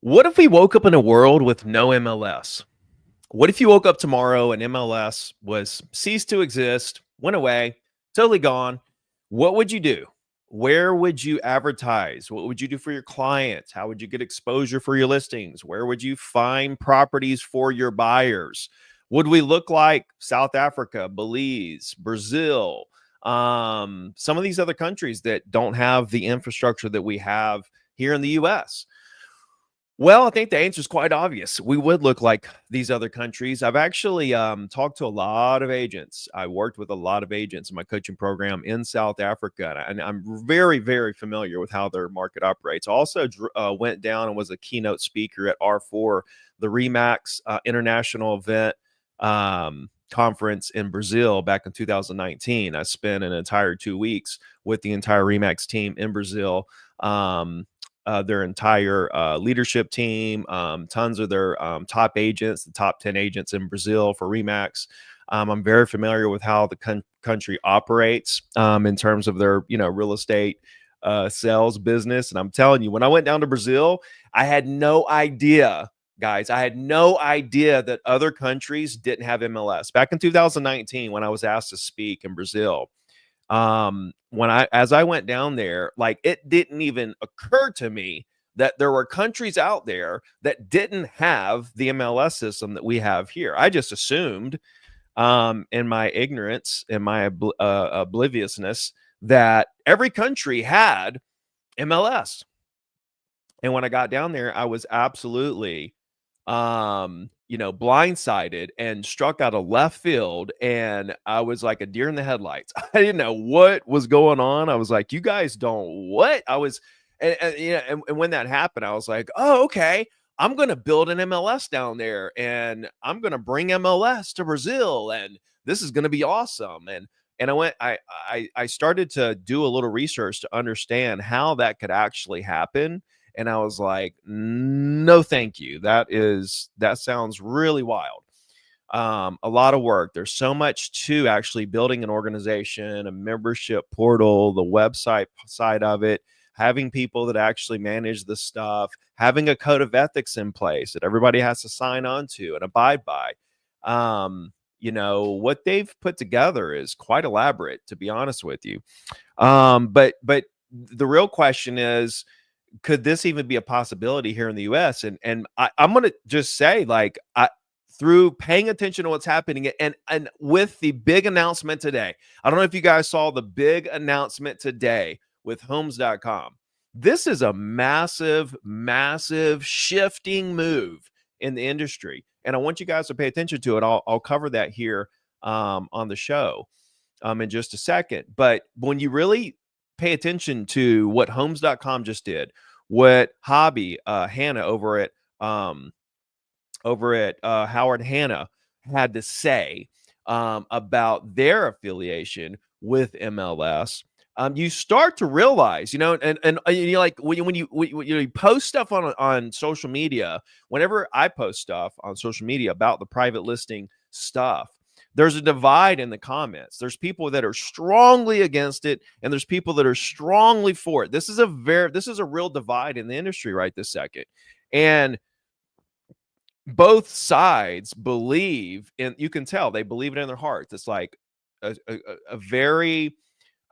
What if we woke up in a world with no MLS? What if you woke up tomorrow and MLS was ceased to exist, went away, totally gone? What would you do? Where would you advertise? What would you do for your clients? How would you get exposure for your listings? Where would you find properties for your buyers? Would we look like South Africa, Belize, Brazil, some of these other countries that don't have the infrastructure that we have here in the US? Well, I think the answer is quite obvious. We would look like these other countries. I've actually talked to a lot of agents. I worked with a lot of agents in my coaching program in South Africa, and I'm very, very familiar with how their market operates. Also, went down and was a keynote speaker at R4, the Remax International Event conference in Brazil back in 2019. I spent an entire 2 weeks with the entire Remax team in Brazil. Their entire leadership team, tons of their top agents, the top 10 agents in Brazil for Remax. I'm very familiar with how the country operates in terms of their, real estate sales business. And I'm telling you, when I went down to Brazil, I had no idea, guys. I had no idea that other countries didn't have MLS. Back in 2019, when I was asked to speak in Brazil, as I went down there, like, it didn't even occur to me that there were countries out there that didn't have the MLS system that we have here. I just assumed, in my ignorance and my obliviousness, that every country had MLS. And when I got down there, I was absolutely blindsided and struck out of left field. And I was like a deer in the headlights. I didn't know what was going on. I was like, you guys don't what? I was, and when that happened, I was like, oh, okay. I'm going to build an MLS down there and I'm going to bring MLS to Brazil. And this is going to be awesome. And I started to do a little research to understand how that could actually happen. And I was like, no, thank you. That sounds really wild. A lot of work. There's so much to actually building an organization, a membership portal, the website side of it, having people that actually manage the stuff, having a code of ethics in place that everybody has to sign on to and abide by. What they've put together is quite elaborate, to be honest with you. But the real question is, could this even be a possibility here in the US? And I'm going to just say, like, through paying attention to what's happening and with the big announcement today, I don't know if you guys saw the big announcement today with homes.com. This is a massive, massive shifting move in the industry. And I want you guys to pay attention to it. I'll cover that here on the show in just a second. But when you really pay attention to what homes.com just did, what Hobby Hannah over at Howard Hanna had to say about their affiliation with MLS, you start to realize, and you like when you post stuff on social media. Whenever I post stuff on social media about the private listing stuff, there's a divide in the comments. There's people that are strongly against it, and there's people that are strongly for it. This is a real divide in the industry right this second. And both sides believe in, you can tell they believe it in their hearts. It's like a very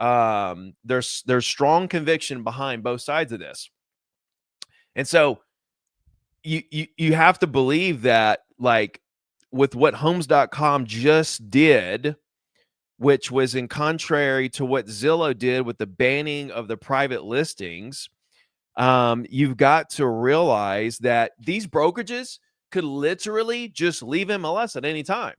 there's strong conviction behind both sides of this. And so you have to believe that, like, with what homes.com just did, which was in contrary to what Zillow did with the banning of the private listings, you've got to realize that these brokerages could literally just leave MLS at any time.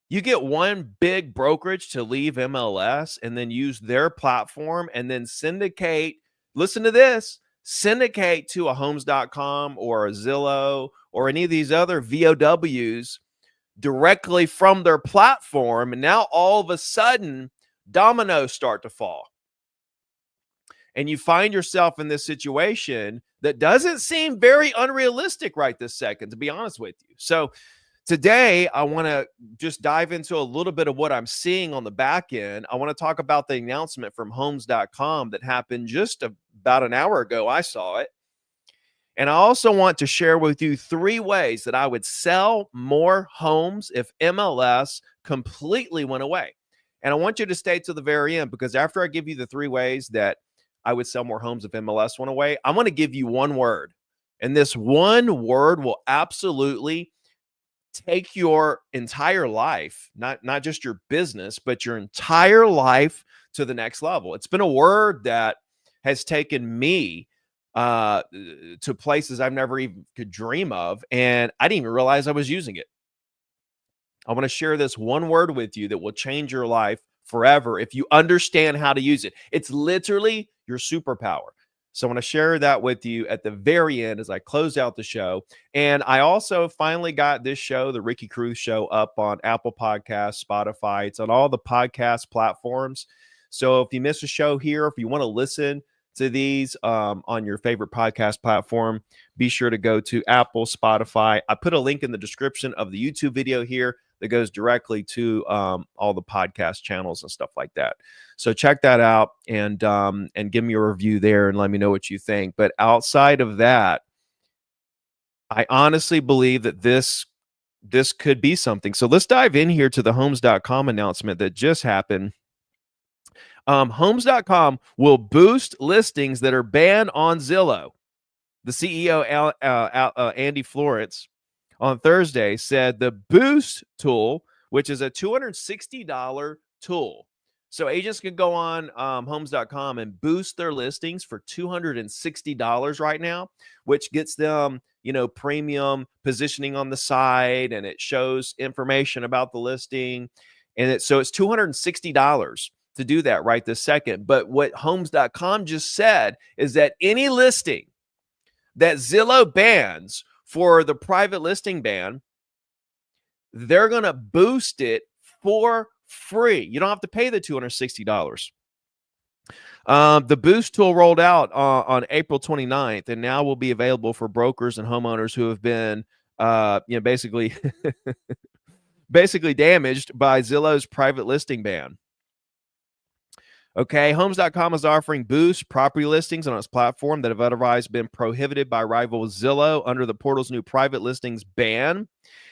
You get one big brokerage to leave MLS and then use their platform and then syndicate, listen to this, syndicate to a homes.com or a Zillow or any of these other VOWs directly from their platform. And now all of a sudden, dominoes start to fall. And you find yourself in this situation that doesn't seem very unrealistic right this second, to be honest with you. So today, I want to just dive into a little bit of what I'm seeing on the back end. I want to talk about the announcement from homes.com that happened just about an hour ago. I saw it. And I also want to share with you 3 ways that I would sell more homes if MLS completely went away. And I want you to stay to the very end, because after I give you the 3 ways that I would sell more homes if MLS went away, I'm going to give you one word. And this one word will absolutely take your entire life, not just your business, but your entire life to the next level. It's been a word that has taken me to places I've never even could dream of, and I didn't even realize I was using it. I want to share this one word with you that will change your life forever if you understand how to use it. It's literally your superpower. So I want to share that with you at the very end as I close out the show. And I also finally got this show, the Ricky Carruth Show, up on Apple Podcasts, Spotify. It's on all the podcast platforms. So if you miss a show here, if you want to listen to these on your favorite podcast platform, be sure to go to Apple, Spotify. I put a link in the description of the YouTube video here that goes directly to all the podcast channels and stuff like that. So check that out and give me a review there and let me know what you think. But outside of that, I honestly believe that this could be something. So let's dive in here to the homes.com announcement that just happened. Homes.com will boost listings that are banned on Zillow. The CEO, Andy Florence, on Thursday said the Boost tool, which is a $260 tool. So agents can go on homes.com and boost their listings for $260 right now, which gets them, premium positioning on the site, and it shows information about the listing. And so it's $260 to do that right this second. But what homes.com just said is that any listing that Zillow bans for the private listing ban, they're going to boost it for free. You don't have to pay the $260. The Boost tool rolled out on April 29th, and now will be available for brokers and homeowners who have been, basically, basically damaged by Zillow's private listing ban. Okay, homes.com is offering Boost property listings on its platform that have otherwise been prohibited by rival Zillow under the portal's new private listings ban.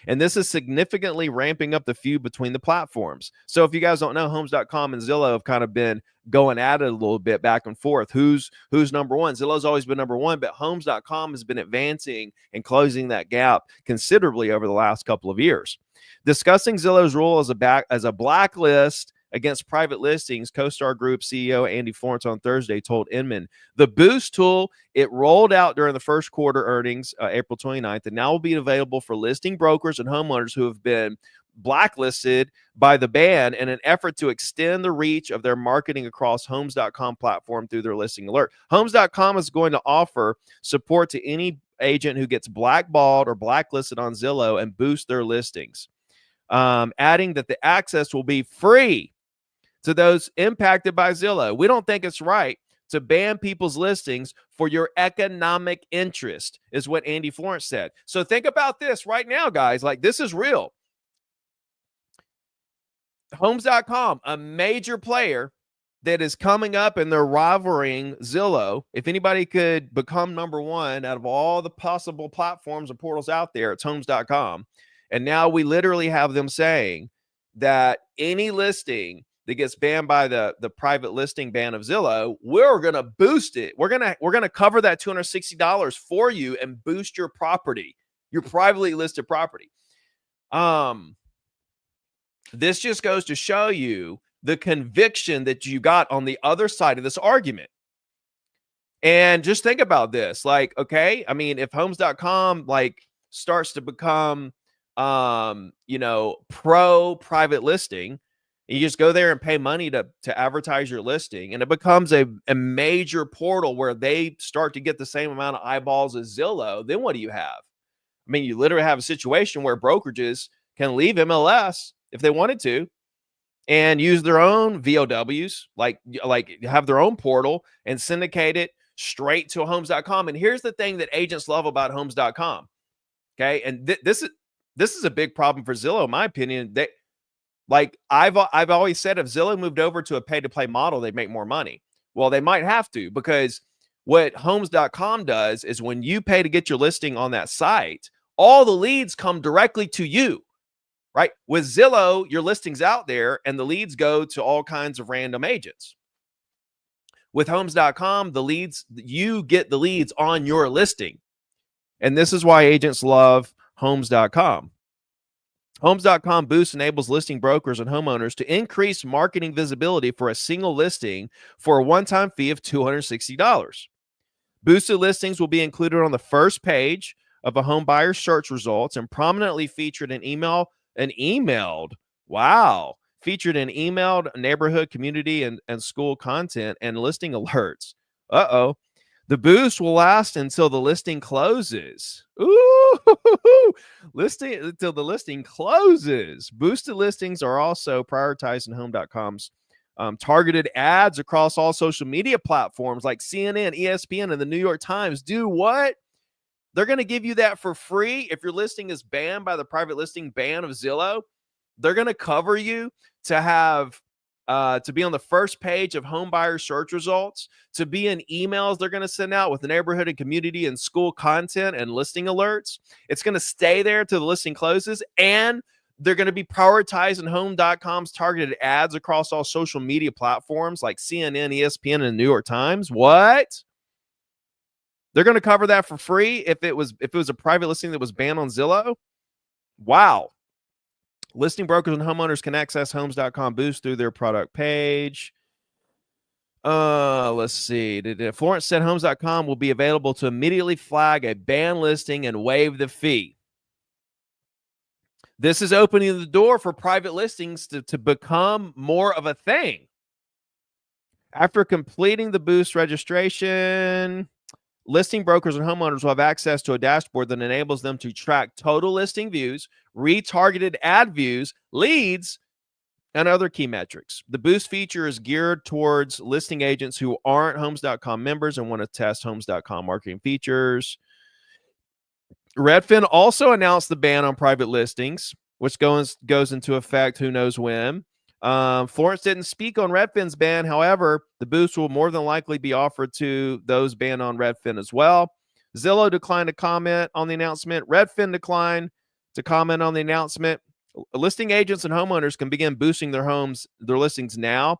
And this is significantly ramping up the feud between the platforms. So if you guys don't know, homes.com and Zillow have kind of been going at it a little bit back and forth. Who's number one? Zillow's always been number one, but homes.com has been advancing and closing that gap considerably over the last couple of years. Discussing Zillow's role as a blacklist against private listings, CoStar Group CEO Andy Florence on Thursday told Inman the Boost tool, it rolled out during the first quarter earnings, April 29th, and now will be available for listing brokers and homeowners who have been blacklisted by the ban in an effort to extend the reach of their marketing across homes.com platform through their listing alert. Homes.com is going to offer support to any agent who gets blackballed or blacklisted on Zillow and boost their listings. Adding that the access will be free to those impacted by Zillow. We don't think it's right to ban people's listings for your economic interest, is what Andy Florence said. So think about this right now, guys. Like, this is real. Homes.com, a major player that is coming up and they're rivaling Zillow. If anybody could become number one out of all the possible platforms and portals out there, it's homes.com. And now we literally have them saying that any listing that gets banned by the private listing ban of Zillow, we're going to boost it. We're going to cover that $260 for you and boost your property, your privately listed property. This just goes to show you the conviction that you got on the other side of this argument. And just think about this. Like, okay, I mean, if homes.com starts to become pro private listing, you just go there and pay money to advertise your listing, and it becomes a major portal where they start to get the same amount of eyeballs as Zillow. Then what do you have? I mean, you literally have a situation where brokerages can leave MLS if they wanted to and use their own VOWs, like have their own portal and syndicate it straight to homes.com. And here's the thing that agents love about homes.com. Okay. And this is a big problem for Zillow, in my opinion. I've always said, if Zillow moved over to a pay-to-play model, they'd make more money. Well, they might have to, because What homes.com does is when you pay to get your listing on that site, all the leads come directly to you, right? With Zillow, your listing's out there and the leads go to all kinds of random agents. With homes.com, you get the leads on your listing. And this is why agents love homes.com. Homes.com Boost enables listing brokers and homeowners to increase marketing visibility for a single listing for a one-time fee of $260. Boosted listings will be included on the first page of a home buyer's search results and prominently featured featured in emailed neighborhood, community, and school content and listing alerts. The boost will last until the listing closes. Listing until the listing closes. Boosted listings are also prioritized in Home.com's targeted ads across all social media platforms like CNN, ESPN, and the New York Times. Do what? They're going to give you that for free. If your listing is banned by the private listing ban of Zillow, they're going to cover you to have to be on the first page of home buyer search results, to be in emails they're going to send out with the neighborhood and community and school content and listing alerts. It's going to stay there till the listing closes, and they're going to be prioritizing Home.com's targeted ads across all social media platforms like CNN, ESPN, and the New York Times. What? They're going to cover that for free if it was a private listing that was banned on Zillow? Wow. Listing brokers and homeowners can access Homes.com Boost through their product page. Let's see. Florence said Homes.com will be available to immediately flag a banned listing and waive the fee. This is opening the door for private listings to become more of a thing. After completing the Boost registration, listing brokers and homeowners will have access to a dashboard that enables them to track total listing views, retargeted ad views, leads, and other key metrics. The Boost feature is geared towards listing agents who aren't Homes.com members and want to test Homes.com marketing features. Redfin also announced the ban on private listings, which goes into effect who knows when. Florence didn't speak on Redfin's ban. However, the boost will more than likely be offered to those banned on Redfin as well. Zillow declined to comment on the announcement. Redfin declined to comment on the announcement. Listing agents and homeowners can begin boosting their listings now.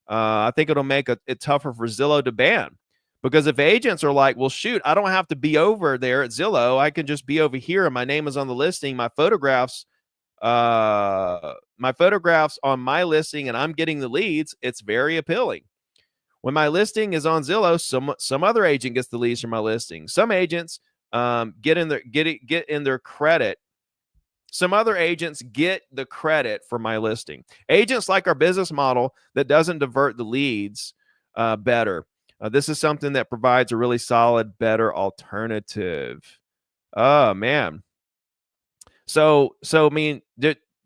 I think it'll make it tougher for Zillow to ban, because if agents are like, well, shoot, I don't have to be over there at Zillow. I can just be over here and my name is on the listing. My photographs on my listing and I'm getting the leads. It's very appealing. When my listing is on Zillow, some other agent gets the leads from my listing. Some agents get in their credit. Some other agents get the credit for my listing. Agents like our business model that doesn't divert the leads better. This is something that provides a really solid, better alternative. Oh man. So I mean,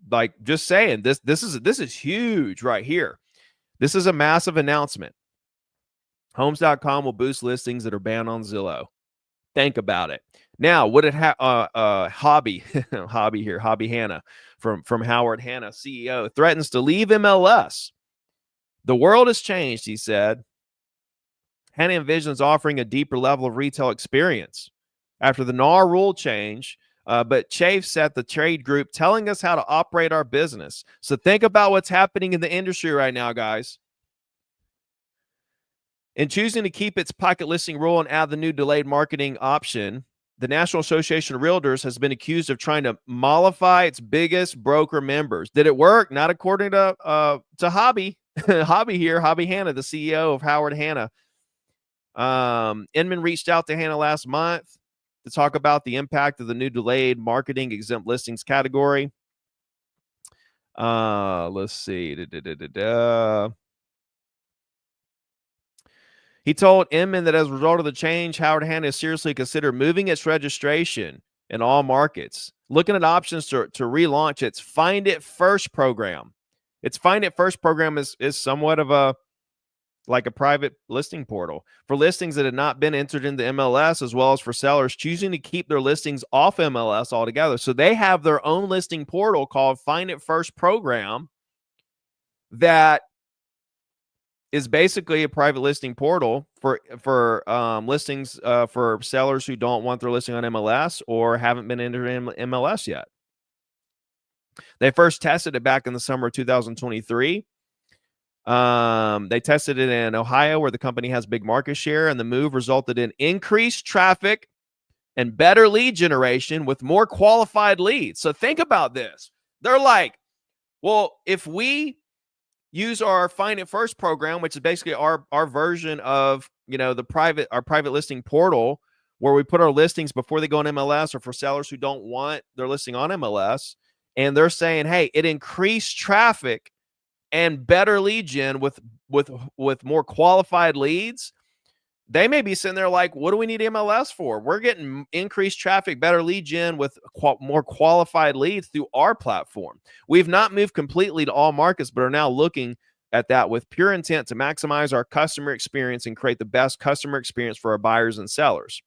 like, just saying, this is huge right here. This is a massive announcement. Homes.com will boost listings that are banned on Zillow. Think about it. Now, what did Hobby Hanna from Howard Hanna, CEO, threatens to leave MLS. The world has changed, he said. Hanna envisions offering a deeper level of retail experience after the NAR rule change, but chafes at the trade group telling us how to operate our business. So think about what's happening in the industry right now, guys. In choosing to keep its pocket listing rule and add the new delayed marketing option, the National Association of Realtors has been accused of trying to mollify its biggest broker members. Did it work? Not according to Hobby. Hobby Hanna, the CEO of Howard Hanna. Inman reached out to Hanna last month to talk about the impact of the new delayed marketing exempt listings category. Let's see. He told Inman that as a result of the change, Howard Hanna has seriously considered moving its registration in all markets, looking at options to relaunch its Find It First program. Its Find It First program is somewhat of a private listing portal for listings that had not been entered into MLS, as well as for sellers choosing to keep their listings off MLS altogether. So they have their own listing portal called Find It First program that is basically a private listing portal for listings for sellers who don't want their listing on MLS or haven't been entered in MLS yet. They first tested it back in the summer of 2023. They tested it in Ohio, where the company has big market share, and the move resulted in increased traffic and better lead generation with more qualified leads. So think about this. They're like, well, if we use our Find It First program, which is basically our version of, our private listing portal, where we put our listings before they go on MLS, or for sellers who don't want their listing on MLS, and they're saying, hey, it increased traffic and better lead gen with more qualified leads. They may be sitting there like, what do we need MLS for? We're getting increased traffic, better lead gen with more qualified leads through our platform. We've not moved completely to all markets, but are now looking at that with pure intent to maximize our customer experience and create the best customer experience for our buyers and sellers.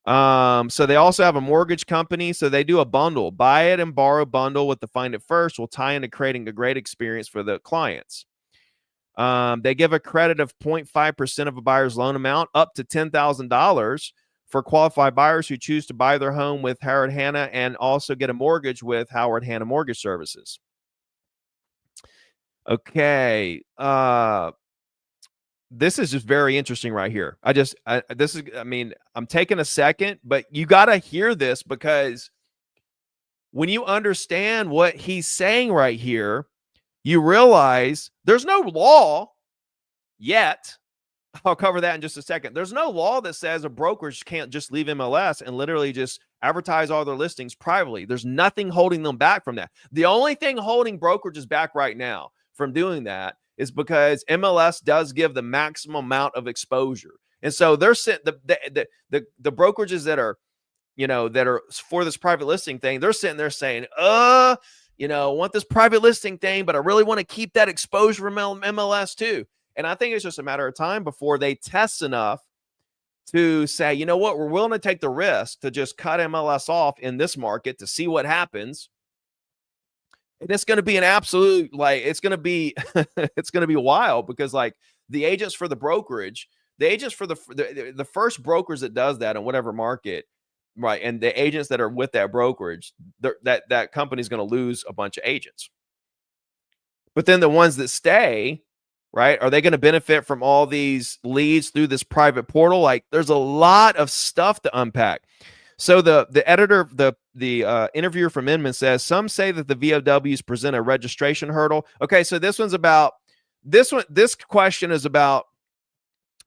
So they also have a mortgage company. So they do a bundle, buy it and borrow bundle with the Find It First will tie into creating a great experience for the clients. They give a credit of 0.5% of a buyer's loan amount up to $10,000 for qualified buyers who choose to buy their home with Howard Hanna and also get a mortgage with Howard Hanna Mortgage Services. Okay. This is just very interesting right here. I'm taking a second, but you got to hear this, because when you understand what he's saying right here, you realize there's no law yet. I'll cover that in just a second. There's no law that says a brokerage can't just leave MLS and literally just advertise all their listings privately. There's nothing holding them back from that. The only thing holding brokerages back right now from doing that is because MLS does give the maximum amount of exposure. And so they're sitting, the brokerages that are, that are for this private listing thing, they're sitting there saying, I want this private listing thing, but I really want to keep that exposure from MLS too. And I think it's just a matter of time before they test enough to say, you know what, we're willing to take the risk to just cut MLS off in this market to see what happens. And it's going to be an absolute, it's going to be, it's going to be wild, because the agents for the brokerage, the agents for the first brokers that does that in whatever market, right, and the agents that are with that brokerage, that company's going to lose a bunch of agents. But then the ones that stay, right, are they going to benefit from all these leads through this private portal? There's a lot of stuff to unpack. So the editor, the interviewer from Inman says, some say that the VOWs present a registration hurdle. Okay, so this question is about,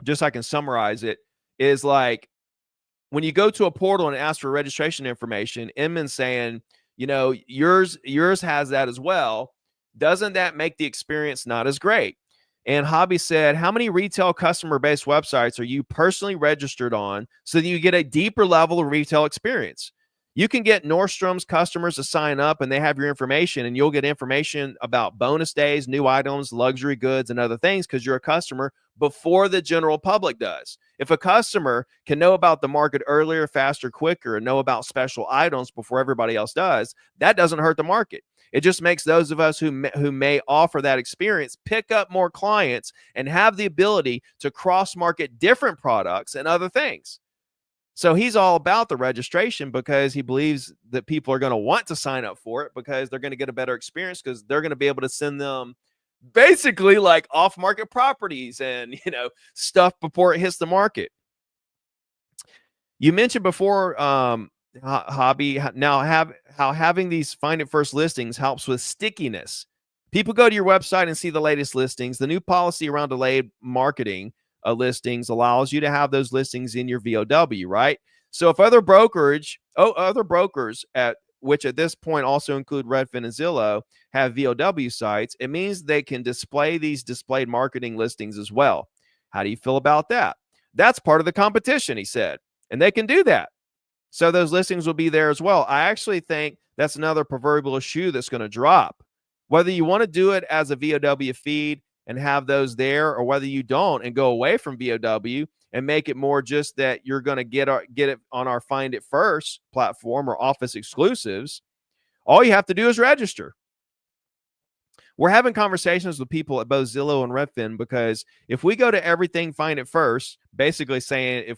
just so I can summarize it, is when you go to a portal and ask for registration information, Inman's saying, yours has that as well. Doesn't that make the experience not as great? And Hobby said, how many retail customer-based websites are you personally registered on so that you get a deeper level of retail experience? You can get Nordstrom's customers to sign up and they have your information, and you'll get information about bonus days, new items, luxury goods, and other things because you're a customer before the general public does. If a customer can know about the market earlier, faster, quicker, and know about special items before everybody else does, that doesn't hurt the market. It just makes those of us who may offer that experience pick up more clients and have the ability to cross-market different products and other things. So he's all about the registration because he believes that people are going to want to sign up for it because they're going to get a better experience, because they're going to be able to send them basically off-market properties and, stuff before it hits the market. You mentioned before, Hobby, how having these Find It First listings helps with stickiness. People go to your website and see the latest listings. The new policy around delayed marketing listings allows you to have those listings in your VOW, right? So if other brokers which at this point also include Redfin and Zillow, have VOW sites, it means they can display these displayed marketing listings as well. How do you feel about that? That's part of the competition, he said, and they can do that. So those listings will be there as well. I actually think that's another proverbial shoe that's going to drop. Whether you want to do it as a VOW feed and have those there, or whether you don't and go away from VOW and make it more just that you're going to get it on our Find It First platform or office exclusives, all you have to do is register. We're having conversations with people at both Zillow and Redfin, because if we go to everything, find it first, basically saying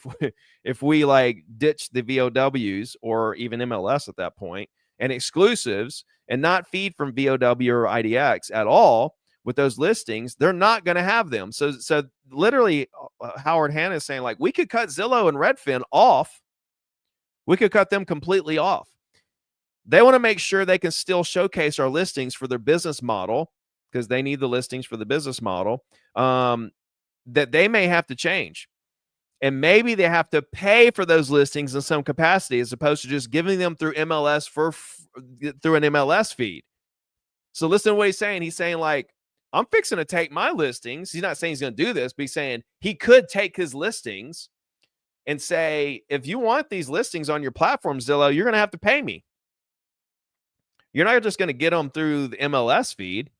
if we like ditch the VOWs or even MLS at that point and exclusives and not feed from VOW or IDX at all with those listings, they're not going to have them. So literally Howard Hanna is saying, like, we could cut Zillow and Redfin off. We could cut them completely off. They want to make sure they can still showcase our listings for their business model, because they need the listings for the business model, that they may have to change. And maybe they have to pay for those listings in some capacity, as opposed to just giving them through MLS through an MLS feed. So listen to what he's saying. He's saying, like, I'm fixing to take my listings. He's not saying he's going to do this, but he's saying he could take his listings and say, if you want these listings on your platform, Zillow, you're going to have to pay me. You're not just going to get them through the MLS feed.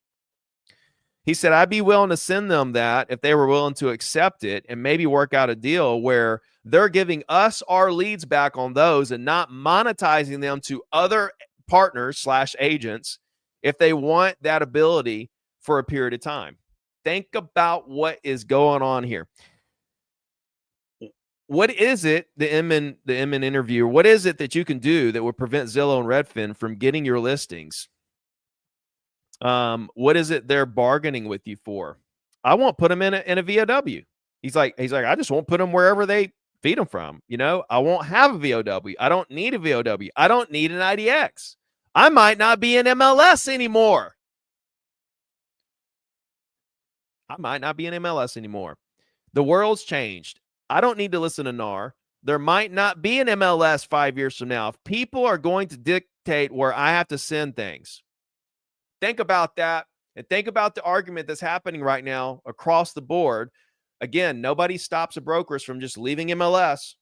He said, I'd be willing to send them that if they were willing to accept it, and maybe work out a deal where they're giving us our leads back on those and not monetizing them to other partners / agents if they want that ability for a period of time. Think about what is going on here. What is it, the Inman interviewer, what is it that you can do that would prevent Zillow and Redfin from getting your listings? What is it they're bargaining with you for? I won't put them in a VOW. He's like, I just won't put them wherever they feed them from. I won't have a VOW. I don't need a VOW. I don't need an IDX. I might not be in MLS anymore. The world's changed. I don't need to listen to NAR. There might not be an MLS 5 years from now. If people are going to dictate where I have to send things, think about that, and think about the argument that's happening right now across the board. Again, nobody stops the brokers from just leaving MLS.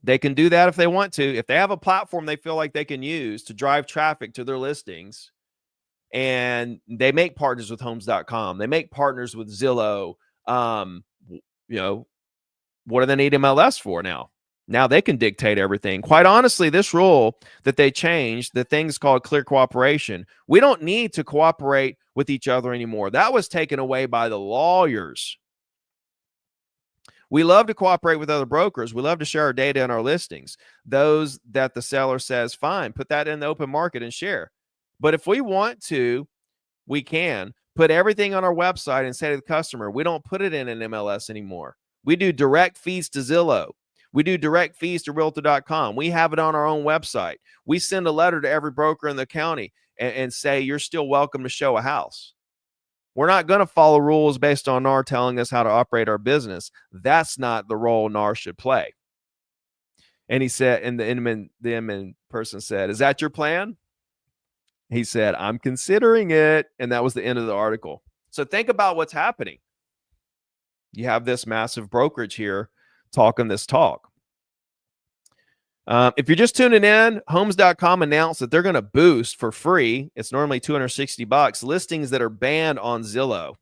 They can do that if they want to. If they have a platform they feel like they can use to drive traffic to their listings, and they make partners with Homes.com, they make partners with Zillow, what do they need MLS for now? Now they can dictate everything. Quite honestly, this rule that they changed, the thing's called clear cooperation. We don't need to cooperate with each other anymore. That was taken away by the lawyers. We love to cooperate with other brokers. We love to share our data and our listings. Those that the seller says, fine, put that in the open market and share. But if we want to, we can put everything on our website and say to the customer, we don't put it in an MLS anymore. We do direct feeds to Zillow. We do direct feeds to Realtor.com. We have it on our own website. We send a letter to every broker in the county and say, you're still welcome to show a house. We're not going to follow rules based on NAR telling us how to operate our business. That's not the role NAR should play. And he said, and the Inman person said, is that your plan? He said, I'm considering it. And that was the end of the article. So think about what's happening. You have this massive brokerage here talking this talk. If you're just tuning in, Homes.com announced that they're going to boost for free. It's normally $260 listings that are banned on Zillow.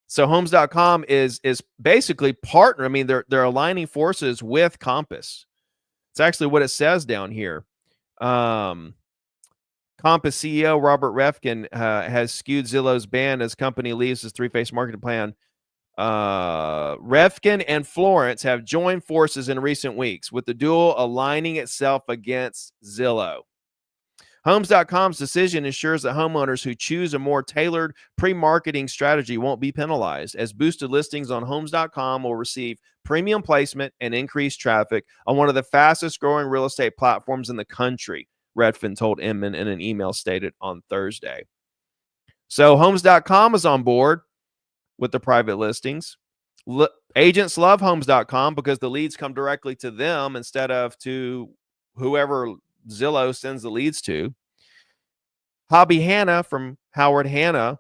So Homes.com is basically partner. I mean, they're aligning forces with Compass. It's actually what it says down here. Compass CEO Robert Refkin has skewed Zillow's ban as company leaves his three-phase marketing plan. Refkin and Florence have joined forces in recent weeks, with the duo aligning itself against Zillow. Homes.com's decision ensures that homeowners who choose a more tailored pre-marketing strategy won't be penalized, as boosted listings on Homes.com will receive premium placement and increased traffic on one of the fastest growing real estate platforms in the country, Redfin told Inman in an email stated on Thursday. So Homes.com is on board with the private listings. Agents love Homes.com because the leads come directly to them instead of to whoever Zillow sends the leads to. Hobby Hanna from Howard Hanna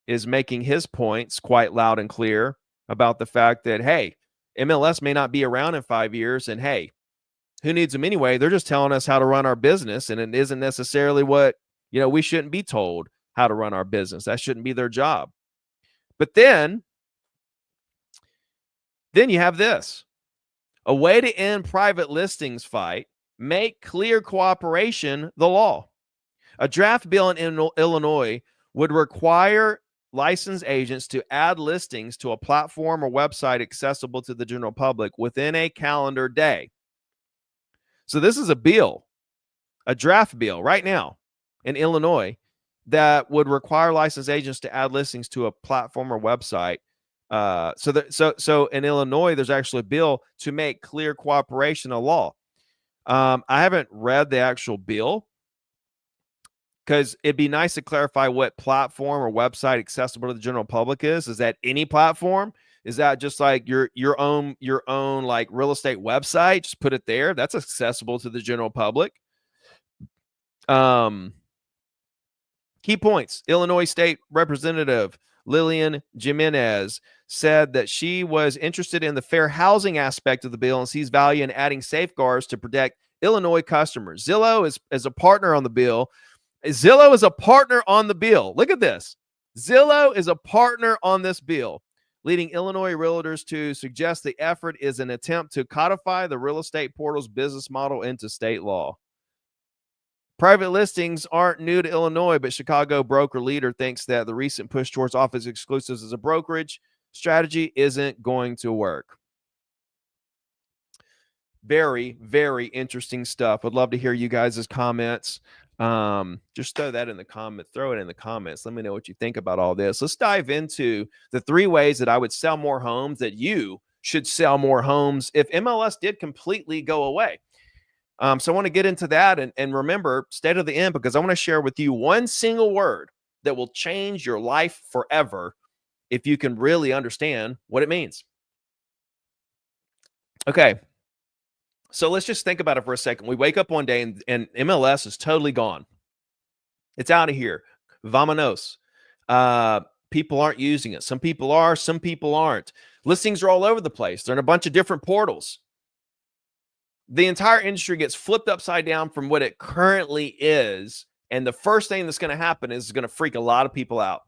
is making his points quite loud and clear about the fact that, hey, MLS may not be around in 5 years, and hey, who needs them anyway? They're just telling us how to run our business, and it isn't necessarily what, we shouldn't be told how to run our business. That shouldn't be their job. But then you have this. A way to end private listings fight, make clear cooperation the law. A draft bill in Illinois would require licensed agents to add listings to a platform or website accessible to the general public within a calendar day. So this is a bill, a draft bill right now in Illinois that would require licensed agents to add listings to a platform or website. So in Illinois, there's actually a bill to make clear cooperation a law. I haven't read the actual bill because it'd be nice to clarify what platform or website accessible to the general public is. Is that any platform? Is that just like your own like real estate website? Just put it there. That's accessible to the general public. Key points. Illinois State Representative Lillian Jimenez said that she was interested in the fair housing aspect of the bill and sees value in adding safeguards to protect Illinois customers. Zillow is a partner on the bill. Zillow is a partner on the bill. Look at this. Zillow is a partner on this bill, leading Illinois realtors to suggest the effort is an attempt to codify the real estate portal's business model into state law. Private listings aren't new to Illinois, but Chicago broker leader thinks that the recent push towards office exclusives as a brokerage strategy isn't going to work. Very, very interesting stuff. I'd love to hear you guys' comments. Just throw it in the comments. Let me know what you think about all this. Let's dive into the 3 ways that I would sell more homes, that you should sell more homes if MLS did completely go away. So I want to get into that and remember, stay to the end, because I want to share with you one single word that will change your life forever if you can really understand what it means. Okay. So let's just think about it for a second. We wake up one day and MLS is totally gone. It's out of here. Vamonos. People aren't using it. Some people are, some people aren't. Listings are all over the place. They're in a bunch of different portals. The entire industry gets flipped upside down from what it currently is. And the first thing that's going to happen is going to freak a lot of people out.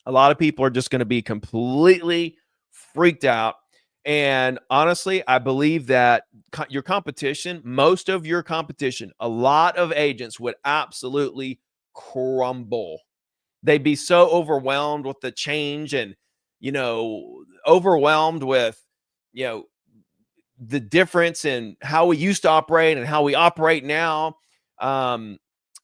A lot of people are just going to be completely freaked out. And honestly, I believe that your competition, most of your competition, a lot of agents would absolutely crumble. They'd be so overwhelmed with the change and, overwhelmed with, the difference in how we used to operate and how we operate now. And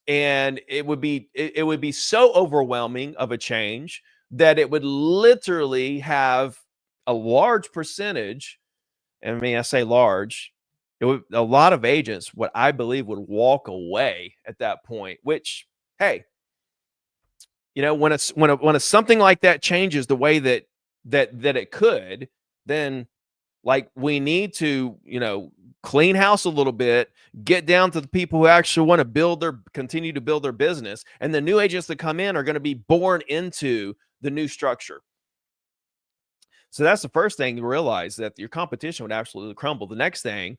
it would be so overwhelming of a change that it would literally have a large percentage. I mean, I say large, a lot of agents, what I believe, would walk away at that point, which, hey, when it's something like that changes the way that it could, then like we need to, clean house a little bit, get down to the people who actually want to continue to build their business. And the new agents that come in are going to be born into the new structure. So that's the first thing to realize, that your competition would absolutely crumble. The next thing,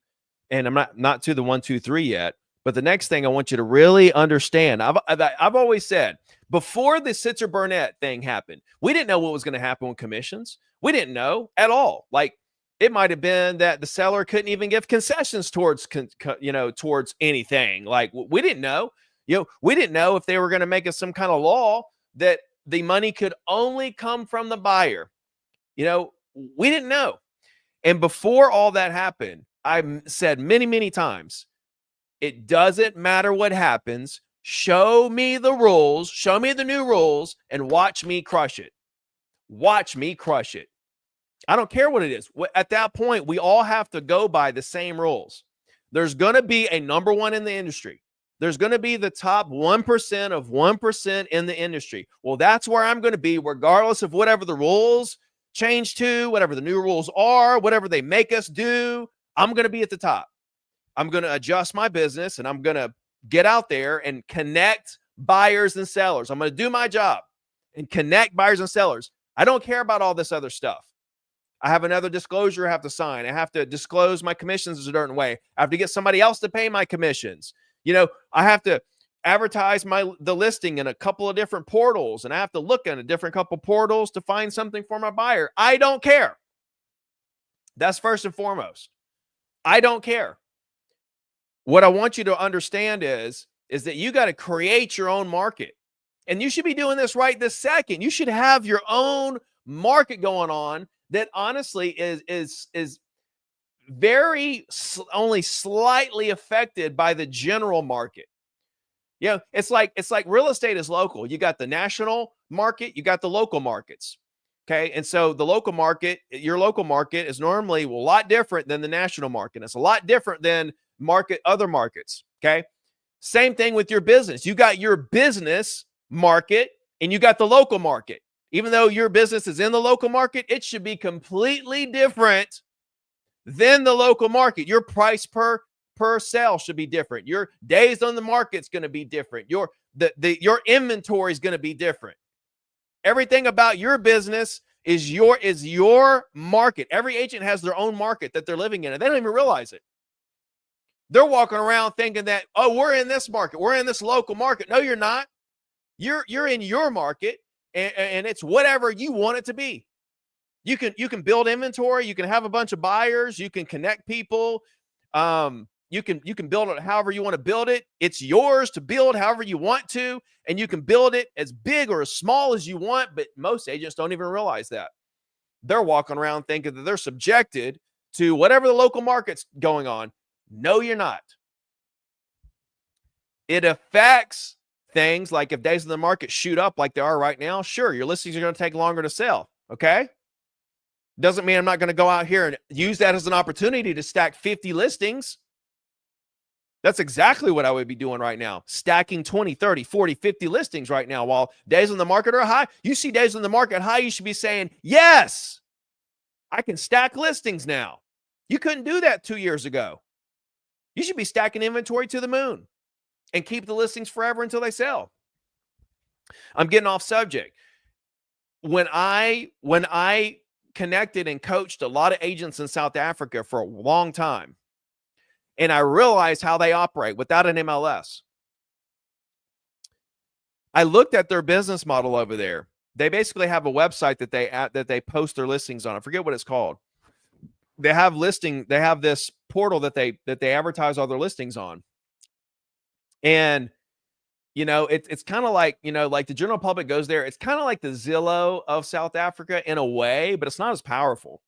and I'm not to the 1, 2, 3 yet, but the next thing I want you to really understand, I've always said, before the Sitzer Burnett thing happened, we didn't know what was going to happen with commissions. We didn't know at all. Like, it might have been that the seller couldn't even give concessions towards anything. Like, we didn't know. We didn't know if they were going to make us some kind of law that the money could only come from the buyer. We didn't know. And before all that happened, I said many, many times, it doesn't matter what happens. Show me the rules, show me the new rules, and watch me crush it. Watch me crush it. I don't care what it is. At that point, we all have to go by the same rules. There's going to be a number one in the industry. There's going to be the top 1% of 1% in the industry. Well, that's where I'm going to be, regardless of whatever the rules change to, whatever the new rules are, whatever they make us do. I'm going to be at the top. I'm going to adjust my business, and I'm going to get out there and connect buyers and sellers. I'm going to do my job and connect buyers and sellers. I don't care about all this other stuff. I have another disclosure I have to sign. I have to disclose my commissions a certain way. I have to get somebody else to pay my commissions. I have to advertise the listing in a couple of different portals, and I have to look in a different couple portals to find something for my buyer. I don't care. That's first and foremost. I don't care. What I want you to understand is is that you got to create your own market. And you should be doing this right this second. You should have your own market going on that honestly is only slightly affected by the general market. Yeah, it's like real estate is local. You got the national market, you got the local markets. Okay. And so the local market, your local market is normally a lot different than the national market. It's a lot different than other markets. Okay. Same thing with your business. You got your business market and you got the local market. Even though your business is in the local market, it should be completely different than the local market. Your price per sale should be different. Your days on the market's going to be different. Your inventory is going to be different. Everything about your business is your market. Every agent has their own market that they're living in, and they don't even realize it. They're walking around thinking that, oh, we're in this market. We're in this local market. No, you're not. You're in your market, and it's whatever you want it to be. You can build inventory. You can have a bunch of buyers. You can connect people. You can build it however you want to build it. It's yours to build however you want to, and you can build it as big or as small as you want, but most agents don't even realize that. They're walking around thinking that they're subjected to whatever the local market's going on. No, you're not. It affects things like if days in the market shoot up like they are right now, sure, your listings are going to take longer to sell, okay? Doesn't mean I'm not going to go out here and use that as an opportunity to stack 50 listings. That's exactly what I would be doing right now. Stacking 20, 30, 40, 50 listings right now while days on the market are high. You see days on the market high, you should be saying, yes, I can stack listings now. You couldn't do that 2 years ago. You should be stacking inventory to the moon and keep the listings forever until they sell. I'm getting off subject. When I connected and coached a lot of agents in South Africa for a long time, and I realized how they operate without an MLS. I looked at their business model over there. They basically have a website that they post their listings on. I forget what it's called. They have this portal that they advertise all their listings on. And it's kind of like, like the general public goes there. It's kind of like the Zillow of South Africa in a way, but it's not as powerful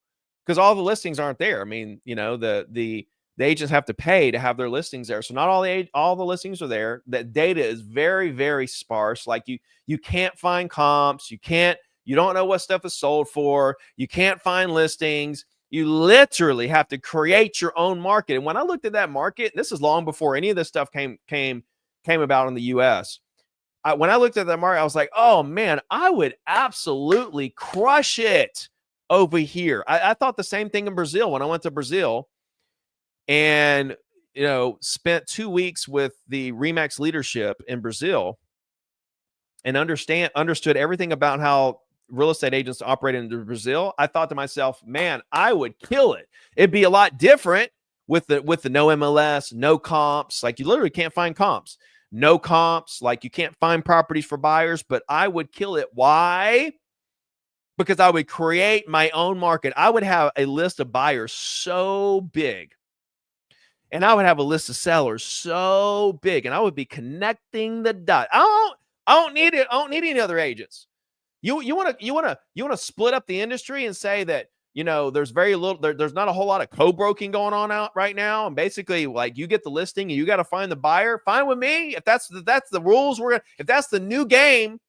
because all the listings aren't there. I mean, the agents have to pay to have their listings there. So not all the listings are there. That data is very, very sparse. Like you can't find comps. You don't know what stuff is sold for. You can't find listings. You literally have to create your own market. And when I looked at that market, this is long before any of this stuff came about in the US. When I looked at that market, I was like, oh man, I would absolutely crush it over here. I thought the same thing in Brazil when I went to Brazil. And, spent 2 weeks with the Remax leadership in Brazil and understood everything about how real estate agents operate in Brazil. I thought to myself, man, I would kill it. It'd be a lot different with the no MLS, no comps. Like you literally can't find comps, no comps. Like you can't find properties for buyers, but I would kill it. Why? Because I would create my own market. I would have a list of buyers so big. And I would have a list of sellers so big, and I would be connecting the dots. I don't need it. I don't need any other agents. You want to split up the industry and say that there's very little. There's not a whole lot of co-broking going on out right now, and basically like you get the listing and you got to find the buyer. Fine with me. If that's the rules, if that's the new game,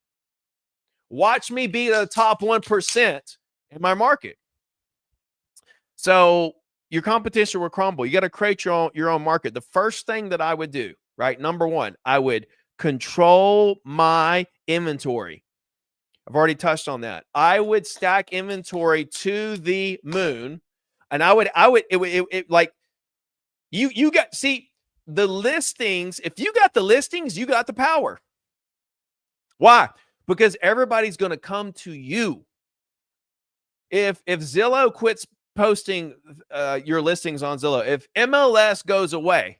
watch me be the top 1% in my market. So your competition will crumble. You got to create your own market. The first thing that I would do, right? Number one, I would control my inventory. I've already touched on that. I would stack inventory to the moon, and you got, see the listings. If you got the listings, you got the power. Why? Because everybody's going to come to you. If Zillow quits posting your listings on Zillow, if MLS goes away,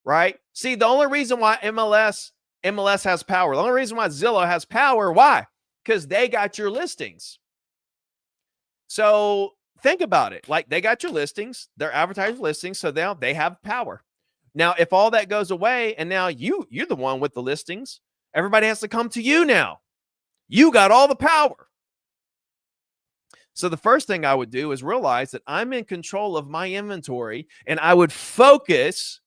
right? See, the only reason why MLS has power, the only reason why Zillow has power, why? Because they got your listings. So think about it. Like they got your listings, they're advertising listings, so now they have power. Now, if all that goes away and now you're the one with the listings, everybody has to come to you now. You got all the power. So the first thing I would do is realize that I'm in control of my inventory, and I would focus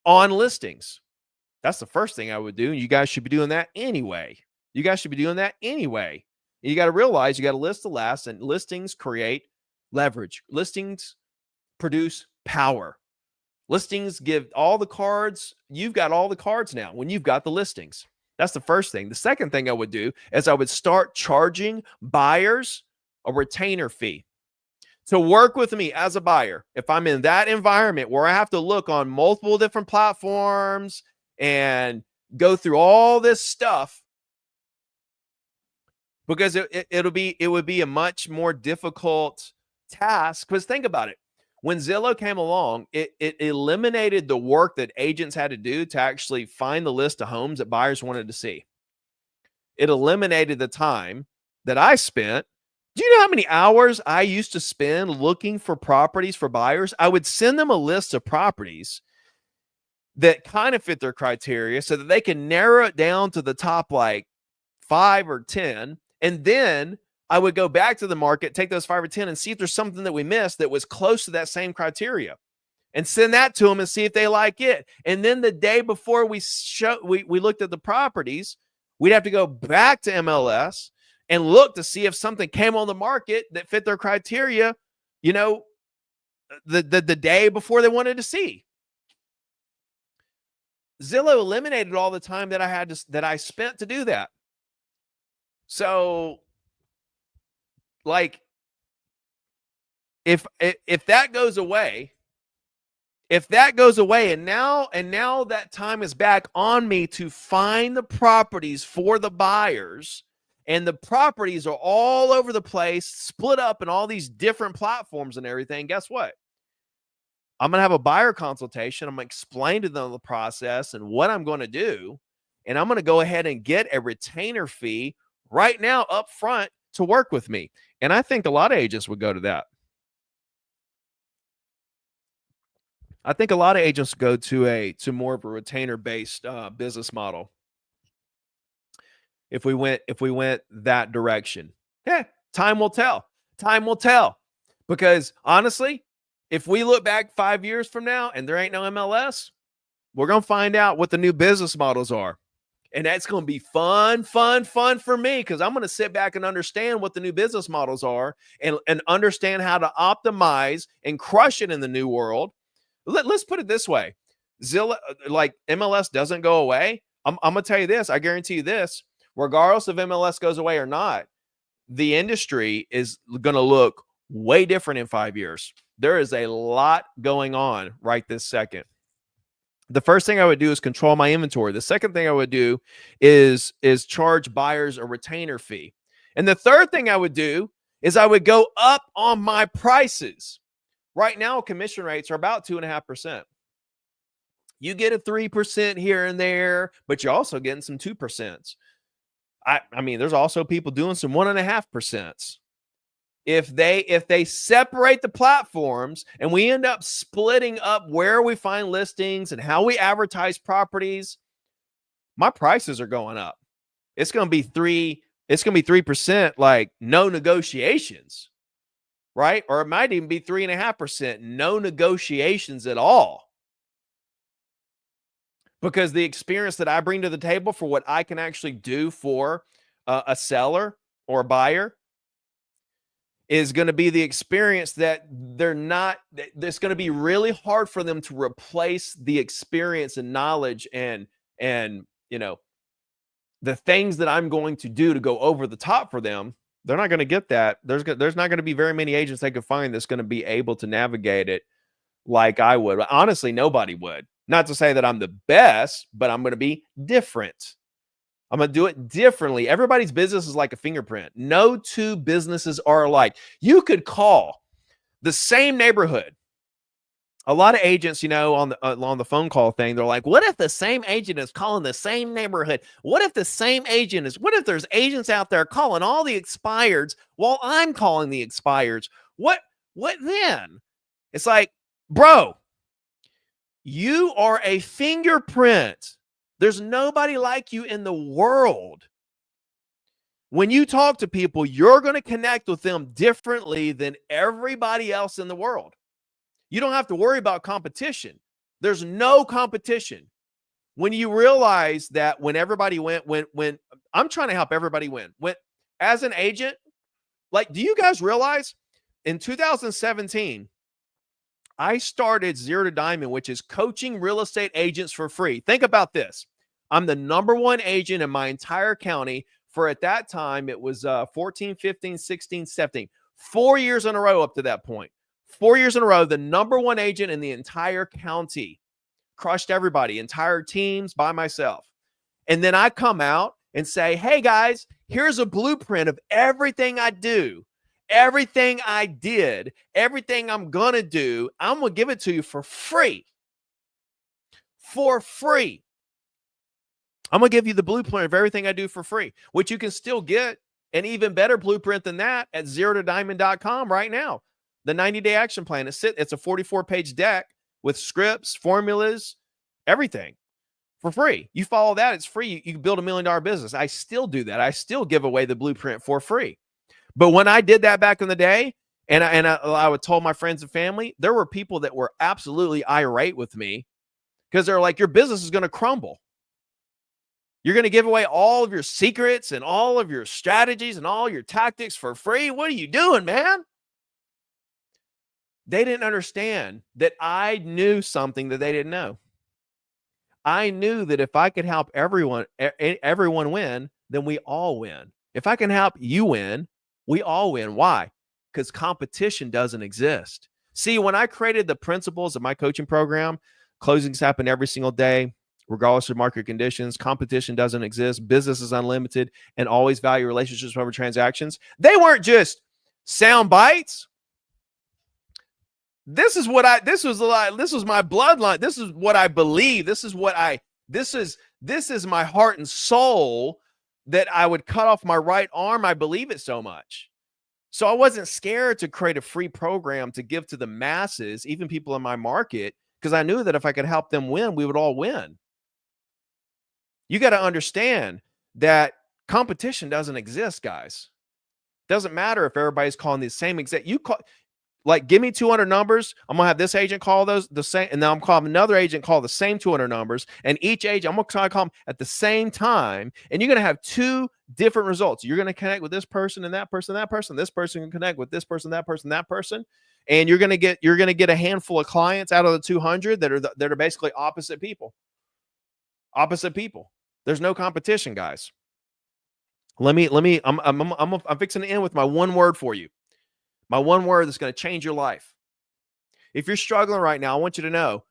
on listings. That's the first thing I would do. You guys should be doing that anyway. You got to realize you got to list the last, and listings create leverage. Listings produce power. Listings give all the cards. You've got all the cards now when you've got the listings. That's the first thing. The second thing I would do is I would start charging buyers a retainer fee to work with me as a buyer. If I'm in that environment where I have to look on multiple different platforms and go through all this stuff, because it would be a much more difficult task. Because think about it. When Zillow came along, it eliminated the work that agents had to do to actually find the list of homes that buyers wanted to see. It eliminated the time that I spent. Do you know how many hours I used to spend looking for properties for buyers? I would send them a list of properties that kind of fit their criteria so that they can narrow it down to the top like 5 or 10. And then I would go back to the market, take those 5 or 10 and see if there's something that we missed that was close to that same criteria, and send that to them and see if they like it. And then the day before we looked at the properties, we'd have to go back to MLS and look to see if something came on the market that fit their criteria, the day before they wanted to see. Zillow eliminated all the time that I spent to do that. So, like, if that goes away, and now that time is back on me to find the properties for the buyers, and the properties are all over the place, split up in all these different platforms and everything, guess what? I'm going to have a buyer consultation. I'm going to explain to them the process and what I'm going to do, and I'm going to go ahead and get a retainer fee right now up front to work with me. And I think a lot of agents would go to that. I think a lot of agents go to more of a retainer based business model. If we went that direction, time will tell. Time will tell. Because honestly, if we look back 5 years from now and there ain't no MLS, we're going to find out what the new business models are. And that's going to be fun for me, because I'm going to sit back and understand what the new business models are and understand how to optimize and crush it in the new world. Let's put it this way. Zillow, like, MLS doesn't go away. I'm going to tell you this. I guarantee you this. Regardless if MLS goes away or not, the industry is going to look way different in 5 years. There is a lot going on right this second. The first thing I would do is control my inventory. The second thing I would do is charge buyers a retainer fee. And the third thing I would do is I would go up on my prices. Right now, commission rates are about 2.5%. You get a 3% here and there, but you're also getting some 2%. I mean, there's also people doing some 1.5%. If they separate the platforms and we end up splitting up where we find listings and how we advertise properties, my prices are going up. It's going to be 3%, like no negotiations, right? Or it might even be 3.5%, no negotiations at all. Because the experience that I bring to the table for what I can actually do for a seller or a buyer is going to be the experience that it's going to be really hard for them to replace the experience and knowledge and the things that I'm going to do to go over the top for them. They're not going to get that. There's not going to be very many agents they can find that's going to be able to navigate it like I would. Honestly, nobody would. Not to say that I'm the best, but I'm going to be different. I'm going to do it differently. Everybody's business is like a fingerprint. No two businesses are alike. You could call the same neighborhood. A lot of agents, on the phone call thing, they're like, what if the same agent is calling the same neighborhood? What if there's agents out there calling all the expireds while I'm calling the expireds? What then? It's like, bro, You are a fingerprint. There's nobody like you in the world. When you talk to people, you're going to connect with them differently than everybody else in the world. You don't have to worry about competition. There's no competition. When you realize that when everybody went, when I'm trying to help everybody win, when as an agent, like, do you guys realize in 2017, I started Zero to Diamond, which is coaching real estate agents for free. Think about this. I'm the #1 agent in my entire county for, at that time, it was 14, 15, 16, 17. 4 years in a row up to that point. 4 years in a row, the #1 agent in the entire county. Crushed everybody, entire teams by myself. And then I come out and say, hey guys, here's a blueprint of everything I do, everything I did, everything I'm going to do. I'm going to give it to you for free. For free. I'm going to give you the blueprint of everything I do for free, which you can still get an even better blueprint than that at zerotodiamond.com right now. The 90-day action plan. It's a 44-page deck with scripts, formulas, everything for free. You follow that, it's free. You can build $1 million business. I still do that. I still give away the blueprint for free. But when I did that back in the day, and I would tell my friends and family, there were people that were absolutely irate with me because they're like, your business is going to crumble. You're going to give away all of your secrets and all of your strategies and all your tactics for free. What are you doing, man? They didn't understand that I knew something that they didn't know. I knew that if I could help everyone win, then we all win. If I can help you win, we all win. Why? Because competition doesn't exist. See, when I created the principles of my coaching program, closings happen every single day, regardless of market conditions. Competition doesn't exist. Business is unlimited, and always value relationships over transactions. They weren't just sound bites. This was my bloodline. This is what I believe. This is my heart and soul, that I would cut off my right arm. I believe it so much. So I wasn't scared to create a free program to give to the masses, even people in my market, because I knew that if I could help them win, we would all win. You got to understand that competition doesn't exist, guys. Doesn't matter if everybody's calling the same exact. Like, give me 200 numbers. I'm going to have this agent call those the same. And then I'm calling another agent, call the same 200 numbers. And each agent, I'm going to try to call them at the same time. And you're going to have 2 different results. You're going to connect with this person and that person, that person. This person can connect with this person, that person, that person. And you're going to get a handful of clients out of the 200 that are basically opposite people. Opposite people. There's no competition, guys. I'm fixing to end with my one word for you. My one word that's going to change your life. If you're struggling right now, I want you to know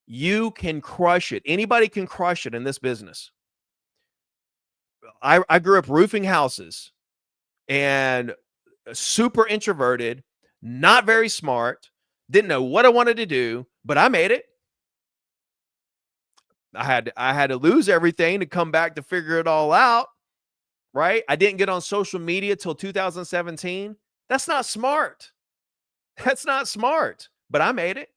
you can crush it. Anybody can crush it in this business. I grew up roofing houses and super introverted, not very smart, didn't know what I wanted to do, but I made it. I had to lose everything to come back to figure it all out, right? I didn't get on social media till 2017. That's not smart. That's not smart, but I made it.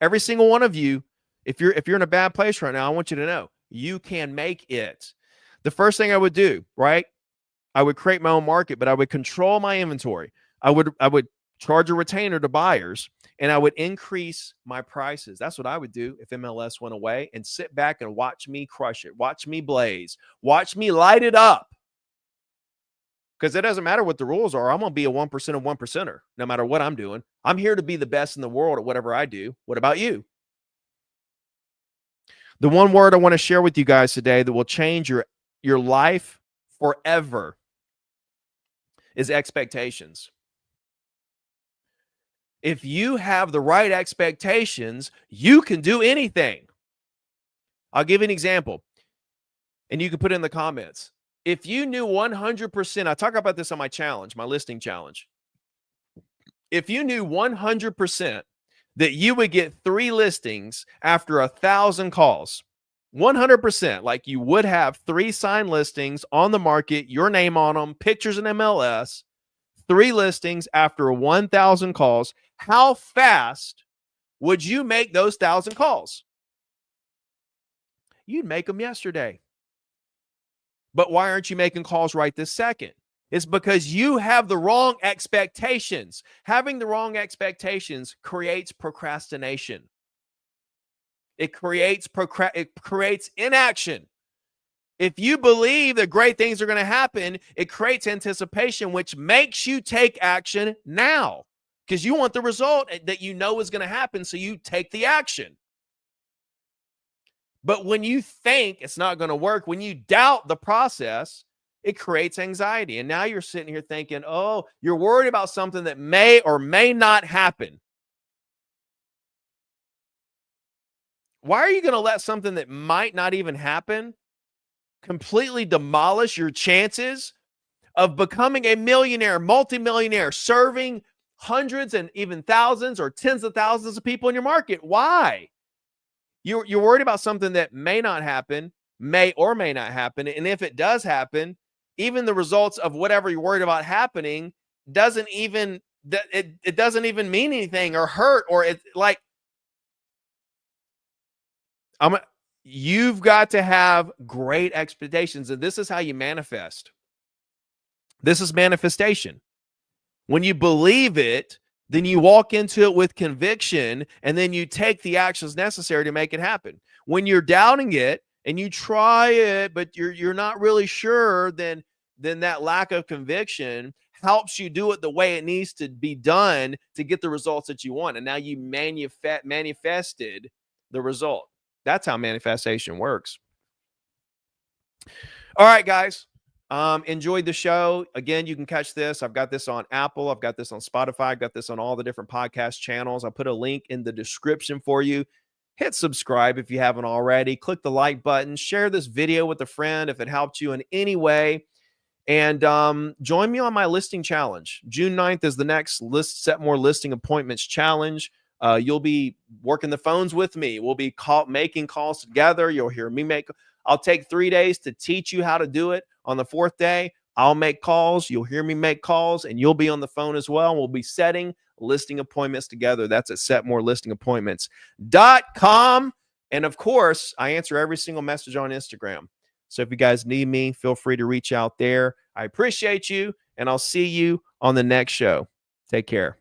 Every single one of you, if you're in a bad place right now, I want you to know you can make it. The first thing I would do, right? I would create my own market, but I would control my inventory. I would charge a retainer to buyers, and I would increase my prices. That's what I would do if MLS went away, and sit back and watch me crush it. Watch me blaze. Watch me light it up. Because it doesn't matter what the rules are. I'm going to be a 1% of 1%er no matter what I'm doing. I'm here to be the best in the world at whatever I do. What about you? The one word I want to share with you guys today that will change your life forever is expectations. If you have the right expectations, you can do anything. I'll give you an example, and you can put it in the comments. If you knew 100%, I talk about this on my challenge, my listing challenge. If you knew 100% that you would get 3 listings after 1,000 calls, 100%, like you would have 3 signed listings on the market, your name on them, pictures in MLS, 3 listings after 1,000 calls, how fast would you make those 1,000 calls? You'd make them yesterday. But why aren't you making calls right this second? It's because you have the wrong expectations. Having the wrong expectations creates procrastination. It creates inaction. If you believe that great things are going to happen, it creates anticipation, which makes you take action now because you want the result that you know is going to happen, so you take the action. But when you think it's not going to work, when you doubt the process, it creates anxiety. And now you're sitting here thinking, oh, you're worried about something that may or may not happen. Why are you going to let something that might not even happen completely demolish your chances of becoming a millionaire, multimillionaire, serving hundreds and even thousands or tens of thousands of people in your market? Why? You're worried about something that may not happen, may or may not happen. And if it does happen, even the results of whatever you're worried about happening doesn't even mean anything or hurt, or it's like, you've got to have great expectations. And this is how you manifest. This is manifestation. When you believe it, then you walk into it with conviction, and then you take the actions necessary to make it happen. When you're doubting it and you try it, but you're not really sure, then that lack of conviction helps you do it the way it needs to be done to get the results that you want. And now you manifested the result. That's how manifestation works. All right, guys. Enjoyed the show. Again, you can catch this. I've got this on Apple. I've got this on Spotify. I've got this on all the different podcast channels. I'll put a link in the description for you. Hit subscribe if you haven't already. Click the like button. Share this video with a friend if it helped you in any way. And join me on my listing challenge. June 9th is the next Set More Listing Appointments challenge. You'll be working the phones with me. We'll be making calls together. You'll hear me I'll take 3 days to teach you how to do it. On the 4th day, I'll make calls. You'll hear me make calls, and you'll be on the phone as well. We'll be setting listing appointments together. That's at setmorelistingappointments.com. And of course, I answer every single message on Instagram. So if you guys need me, feel free to reach out there. I appreciate you, and I'll see you on the next show. Take care.